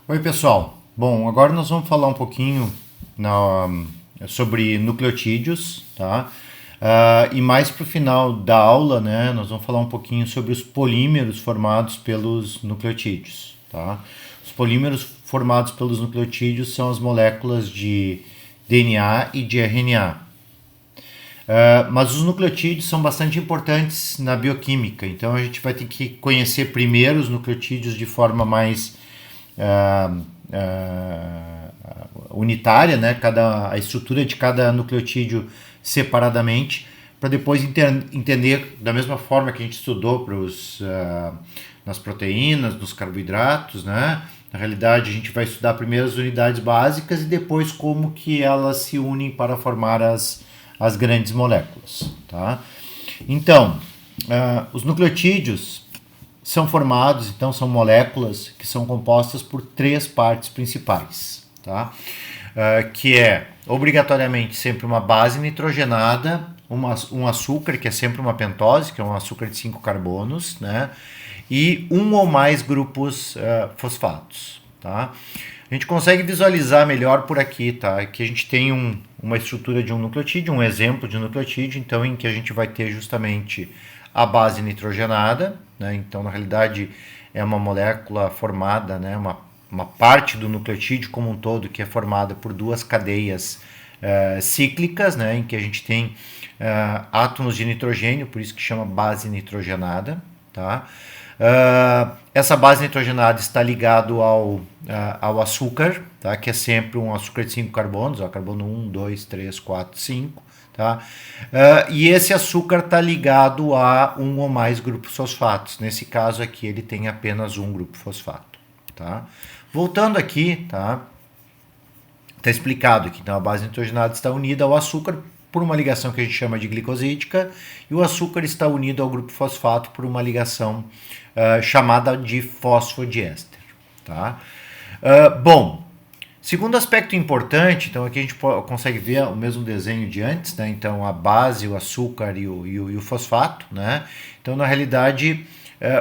Oi, pessoal. Bom, agora nós vamos falar um pouquinho sobre nucleotídeos, tá? E mais para o final da aula, né, nós vamos falar um pouquinho sobre os polímeros formados pelos nucleotídeos, tá? Os polímeros formados pelos nucleotídeos são as moléculas de DNA e de RNA. Mas os nucleotídeos são bastante importantes na bioquímica, então a gente vai ter que conhecer primeiro os nucleotídeos de forma mais uh, unitária, né? A estrutura de cada nucleotídeo separadamente, para depois entender da mesma forma que a gente estudou nas proteínas, nos carboidratos, né? Na realidade, a gente vai estudar primeiro as unidades básicas e depois como que elas se unem para formar as grandes moléculas, tá? Então, os nucleotídeos são formados, então são moléculas que são compostas por três partes principais, tá? Que é obrigatoriamente sempre uma base nitrogenada, um açúcar, que é sempre uma pentose, que é um açúcar de 5 carbonos, né? E um ou mais grupos fosfatos, tá? A gente consegue visualizar melhor por aqui, tá? Aqui a gente tem uma estrutura de um nucleotídeo, um exemplo de um nucleotídeo, então em que a gente vai ter justamente a base nitrogenada, né? Então na realidade é uma molécula formada, né? Uma parte do nucleotídeo como um todo que é formada por duas cadeias cíclicas, né? Em que a gente tem átomos de nitrogênio, por isso que chama base nitrogenada, tá? Essa base nitrogenada está ligado ao açúcar, tá? Que é sempre um açúcar de 5 carbonos, ó, carbono 1, 2, 3, 4, 5. Tá? E esse açúcar está ligado a um ou mais grupos fosfatos. Nesse caso aqui ele tem apenas um grupo fosfato. Tá? Voltando aqui, tá explicado aqui. Então a base nitrogenada está unida ao açúcar por uma ligação que a gente chama de glicosídica, e o açúcar está unido ao grupo fosfato por uma ligação chamada de fosfodiéster. Tá? Bom, segundo aspecto importante, então aqui a gente consegue ver o mesmo desenho de antes, né? Então a base, o açúcar e o fosfato, né? Então na realidade,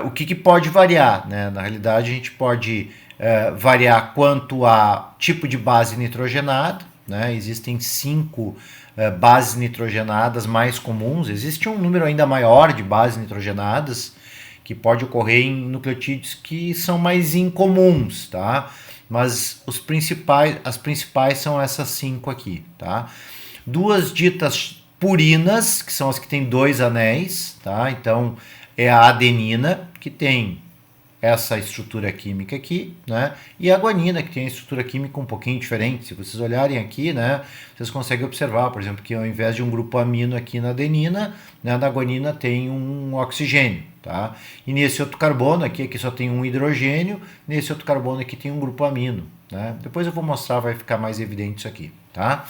o que pode variar, né? Na realidade a gente pode variar quanto a tipo de base nitrogenada, né? Existem 5 bases nitrogenadas mais comuns, existe um número ainda maior de bases nitrogenadas que pode ocorrer em nucleotídeos que são mais incomuns, tá? Mas as principais são essas 5 aqui, tá? Duas ditas purinas, que são as que têm 2 anéis, tá? Então é a adenina, que tem essa estrutura química aqui, né? E a guanina, que tem a estrutura química um pouquinho diferente. Se vocês olharem aqui, né, vocês conseguem observar, por exemplo, que ao invés de um grupo amino aqui na adenina, né, na guanina tem um oxigênio, tá? E nesse outro carbono aqui só tem um hidrogênio, nesse outro carbono aqui tem um grupo amino, né? Depois eu vou mostrar, vai ficar mais evidente isso aqui, tá?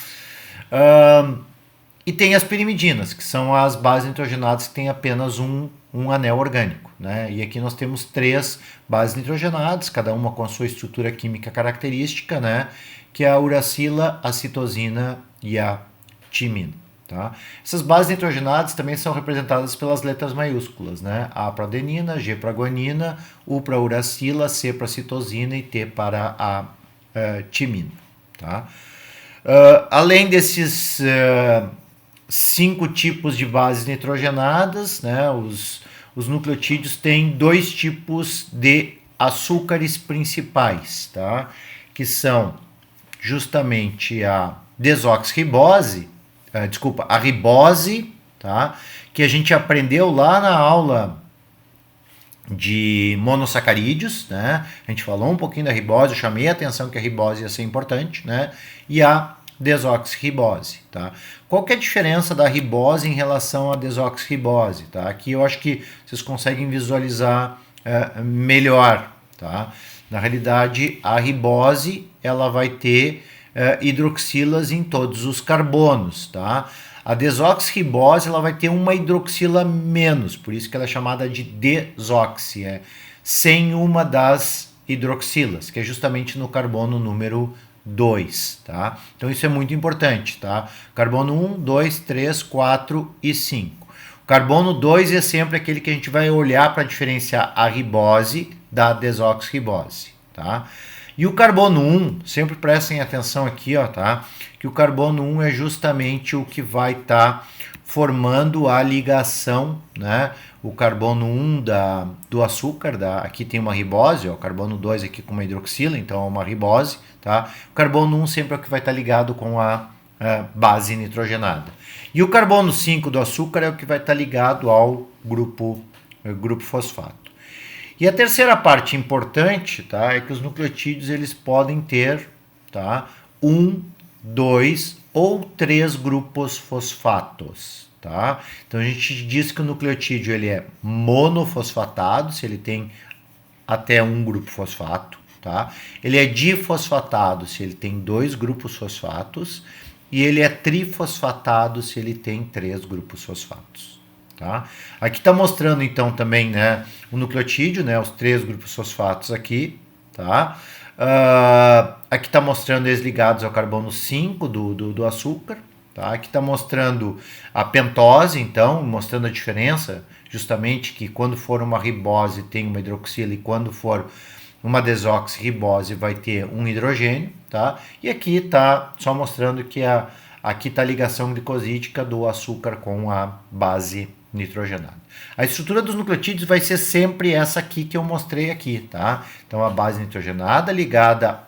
E tem as pirimidinas, que são as bases nitrogenadas que têm apenas um anel orgânico, né? E aqui nós temos 3 bases nitrogenadas, cada uma com a sua estrutura química característica, né? Que é a uracila, a citosina e a timina, tá? Essas bases nitrogenadas também são representadas pelas letras maiúsculas, né? A para adenina, G para guanina, U para uracila, C para citosina e T para a timina, tá? Além desses 5 tipos de bases nitrogenadas, né? Os nucleotídeos têm 2 tipos de açúcares principais, tá? Que são justamente a desoxirribose, a ribose, tá? Que a gente aprendeu lá na aula de monossacarídeos, né? A gente falou um pouquinho da ribose, eu chamei a atenção que a ribose ia ser importante, né? E a desoxirribose, tá? Qual que é a diferença da ribose em relação à desoxirribose, tá? Aqui eu acho que vocês conseguem visualizar melhor, tá? Na realidade, a ribose, ela vai ter hidroxilas em todos os carbonos, tá? A desoxirribose, ela vai ter uma hidroxila menos, por isso que ela é chamada de desoxi, sem uma das hidroxilas, que é justamente no carbono número 2, tá? Então isso é muito importante, tá? Carbono 1, 2, 3, 4 e 5. O carbono 2 é sempre aquele que a gente vai olhar para diferenciar a ribose da desoxirribose, tá? E o carbono 1, sempre prestem atenção aqui, ó, tá? Que o carbono 1 é justamente o que vai estar formando a ligação, né? O carbono 1 do açúcar, aqui tem uma ribose, ó, o carbono 2 aqui com uma hidroxila, então é uma ribose, tá? O carbono 1 sempre é o que vai estar ligado com a base nitrogenada. E o carbono 5 do açúcar é o que vai estar ligado ao grupo fosfato. E a terceira parte importante, tá, é que os nucleotídeos eles podem ter, tá, 1, 2 ou 3 grupos fosfatos, tá? Então a gente diz que o nucleotídeo ele é monofosfatado, se ele tem até um grupo fosfato, tá? Ele é difosfatado se ele tem 2 grupos fosfatos e ele é trifosfatado se ele tem 3 grupos fosfatos. Tá? Aqui está mostrando então também, né, o nucleotídeo, né, os 3 grupos fosfatos aqui, tá? Aqui está mostrando eles ligados ao carbono 5 do açúcar, tá? Aqui está mostrando a pentose, então, mostrando a diferença, justamente que quando for uma ribose tem uma hidroxila e quando for uma desoxirribose vai ter um hidrogênio, tá? E aqui está só mostrando que aqui está a ligação glicosídica do açúcar com a base nitrogenada. A estrutura dos nucleotídeos vai ser sempre essa aqui que eu mostrei aqui, tá? Então a base nitrogenada ligada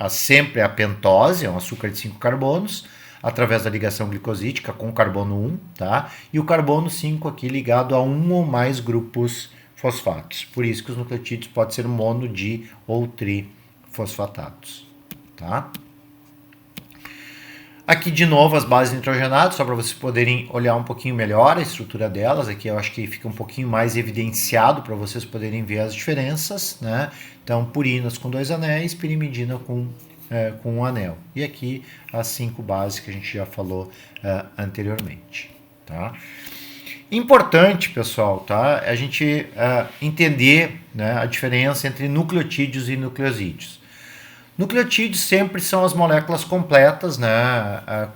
sempre a pentose, é um açúcar de 5 carbonos, através da ligação glicosídica com o carbono 1, tá? E o carbono 5 aqui ligado a um ou mais grupos fosfatos. Por isso que os nucleotídeos podem ser mono, di ou trifosfatados, tá? Aqui de novo as bases nitrogenadas, só para vocês poderem olhar um pouquinho melhor a estrutura delas. Aqui eu acho que fica um pouquinho mais evidenciado para vocês poderem ver as diferenças, né? Então, purinas com 2 anéis, pirimidina com um anel. E aqui as 5 bases que a gente já falou anteriormente, tá? Importante, pessoal, tá? A gente entender, né, a diferença entre nucleotídeos e nucleosídeos. Nucleotídeos sempre são as moléculas completas, né,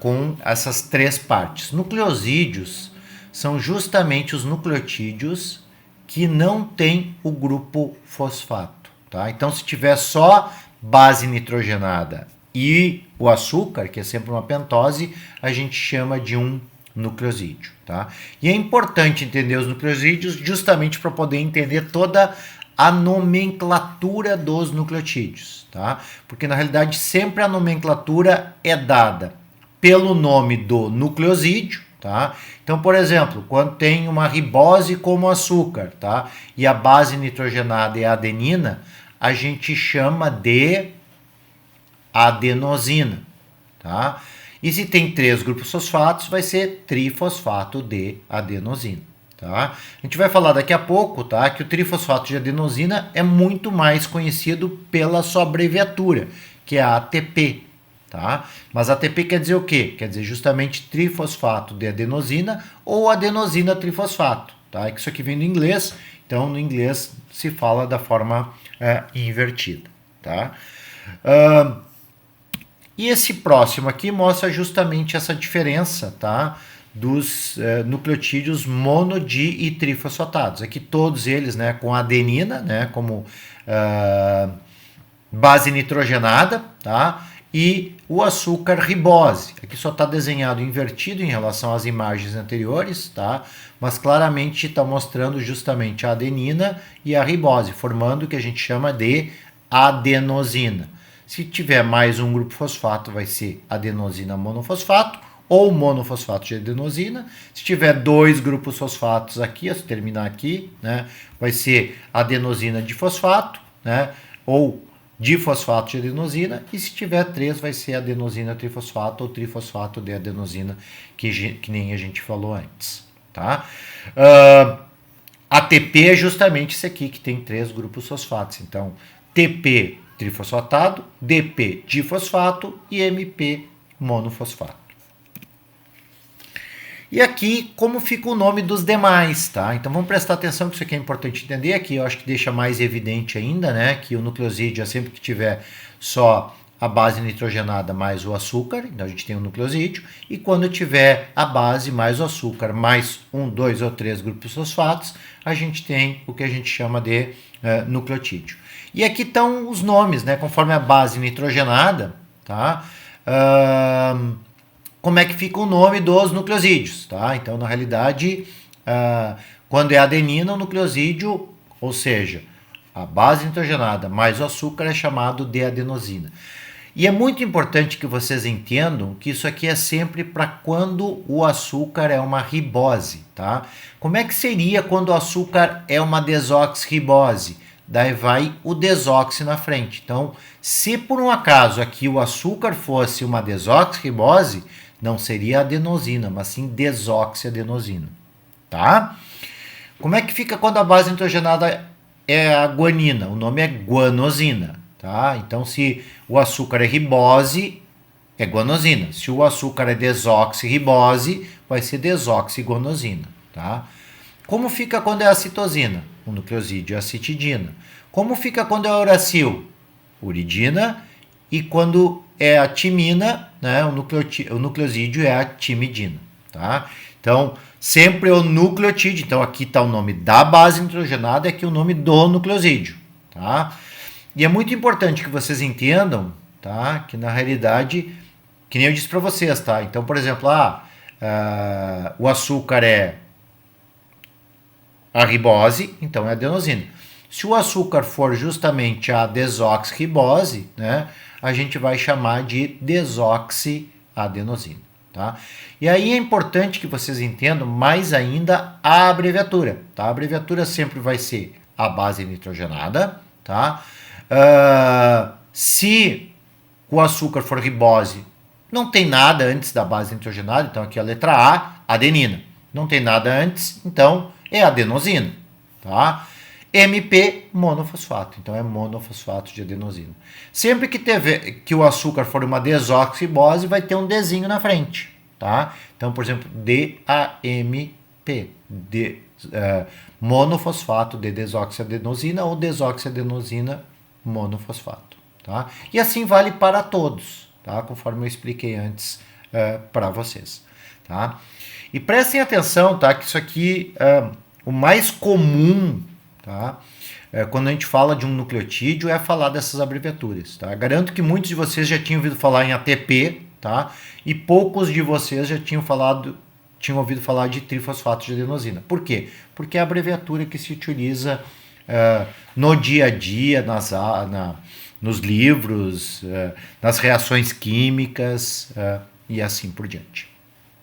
com essas 3 partes. Nucleosídeos são justamente os nucleotídeos que não têm o grupo fosfato, tá? Então, se tiver só base nitrogenada e o açúcar, que é sempre uma pentose, a gente chama de um nucleosídeo, tá? E é importante entender os nucleosídeos justamente para poder entender toda a nomenclatura dos nucleotídeos, tá? Porque na realidade sempre a nomenclatura é dada pelo nome do nucleosídeo, tá? Então, por exemplo, quando tem uma ribose como açúcar, tá? E a base nitrogenada é a adenina, a gente chama de adenosina, tá? E se tem 3 grupos fosfatos, vai ser trifosfato de adenosina. Tá? A gente vai falar daqui a pouco, tá, que o trifosfato de adenosina é muito mais conhecido pela sua abreviatura, que é a ATP. Tá? Mas ATP quer dizer o quê? Quer dizer justamente trifosfato de adenosina ou adenosina trifosfato. Tá? Isso aqui vem do inglês, então no inglês se fala da forma invertida. Tá? E esse próximo aqui mostra justamente essa diferença, tá, dos nucleotídeos mono, di e trifosfatados. Aqui todos eles, né, com adenina, né, como base nitrogenada, tá, e o açúcar ribose. Aqui só está desenhado invertido em relação às imagens anteriores, tá, mas claramente está mostrando justamente a adenina e a ribose, formando o que a gente chama de adenosina. Se tiver mais um grupo fosfato, vai ser adenosina monofosfato ou monofosfato de adenosina. Se tiver 2 grupos fosfatos aqui, se terminar aqui, né, vai ser adenosina difosfato, né, ou difosfato de adenosina. E se tiver 3, vai ser adenosina trifosfato ou trifosfato de adenosina, que nem a gente falou antes. Tá? ATP é justamente esse aqui, que tem 3 grupos fosfatos. Então, TP trifosfatado, DP difosfato e MP monofosfato. E aqui, como fica o nome dos demais, tá? Então vamos prestar atenção que isso aqui é importante entender. Aqui eu acho que deixa mais evidente ainda, né? Que o nucleosídeo é sempre que tiver só a base nitrogenada mais o açúcar, então a gente tem um nucleosídeo, e quando tiver a base mais o açúcar mais 1, 2 ou 3 grupos fosfatos, a gente tem o que a gente chama de nucleotídeo. E aqui estão os nomes, né? Conforme a base nitrogenada, tá? Como é que fica o nome dos nucleosídeos, tá? Então, na realidade, quando é adenina, o nucleosídeo, ou seja, a base nitrogenada mais o açúcar é chamado de adenosina. E é muito importante que vocês entendam que isso aqui é sempre para quando o açúcar é uma ribose, tá? Como é que seria quando o açúcar é uma desoxirribose? Daí vai o desoxi na frente. Então, se por um acaso aqui o açúcar fosse uma desoxirribose, não seria adenosina, mas sim desoxiadenosina, tá? Como é que fica quando a base nitrogenada é a guanina? O nome é guanosina, tá? Então, se o açúcar é ribose, é guanosina. Se o açúcar é desoxirribose, vai ser desoxiguanosina, tá? Como fica quando é a citosina? O nucleosídeo é a citidina. Como fica quando é a uracil? Uridina. E quando é a timina, né, o nucleosídeo é a timidina, tá? Então, sempre o nucleotídeo. Então, aqui está o nome da base nitrogenada e aqui o nome do nucleosídeo, tá? E é muito importante que vocês entendam, tá? Que na realidade, que nem eu disse para vocês, tá? Então, por exemplo, o açúcar é a ribose, então é adenosina. Se o açúcar for justamente a desoxirribose, né, a gente vai chamar de desoxiadenosina, tá? E aí é importante que vocês entendam mais ainda a abreviatura, tá? A abreviatura sempre vai ser a base nitrogenada, tá? Se o açúcar for ribose, não tem nada antes da base nitrogenada, então aqui a letra A, adenina. Não tem nada antes, então é adenosina, tá? MP, monofosfato, então é monofosfato de adenosina. Sempre que o açúcar for uma desoxirribose, vai ter um Dzinho na frente, tá? Então, por exemplo, DAMP, monofosfato de desoxiadenosina ou desoxiadenosina monofosfato, tá? E assim vale para todos, tá? Conforme eu expliquei antes para vocês, tá? E prestem atenção, tá? Que isso aqui, o mais comum, tá? Quando a gente fala de um nucleotídeo, é falar dessas abreviaturas, tá? Garanto que muitos de vocês já tinham ouvido falar em ATP, tá? E poucos de vocês já tinham ouvido falar de trifosfato de adenosina. Por quê? Porque é a abreviatura que se utiliza no dia a dia, nos livros, nas reações químicas e assim por diante,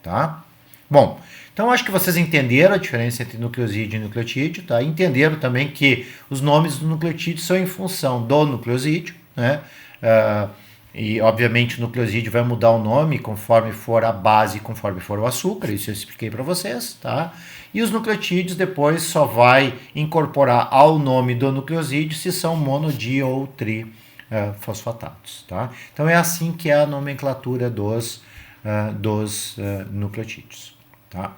tá? Bom, então acho que vocês entenderam a diferença entre nucleosídeo e nucleotídeo, tá? Entenderam também que os nomes do nucleotídeo são em função do nucleosídeo, né? E obviamente o nucleosídeo vai mudar o nome conforme for a base, conforme for o açúcar, isso eu expliquei para vocês, tá? E os nucleotídeos depois só vai incorporar ao nome do nucleosídeo se são monodi ou trifosfatados, tá? Então é assim que é a nomenclatura dos nucleotídeos, tá?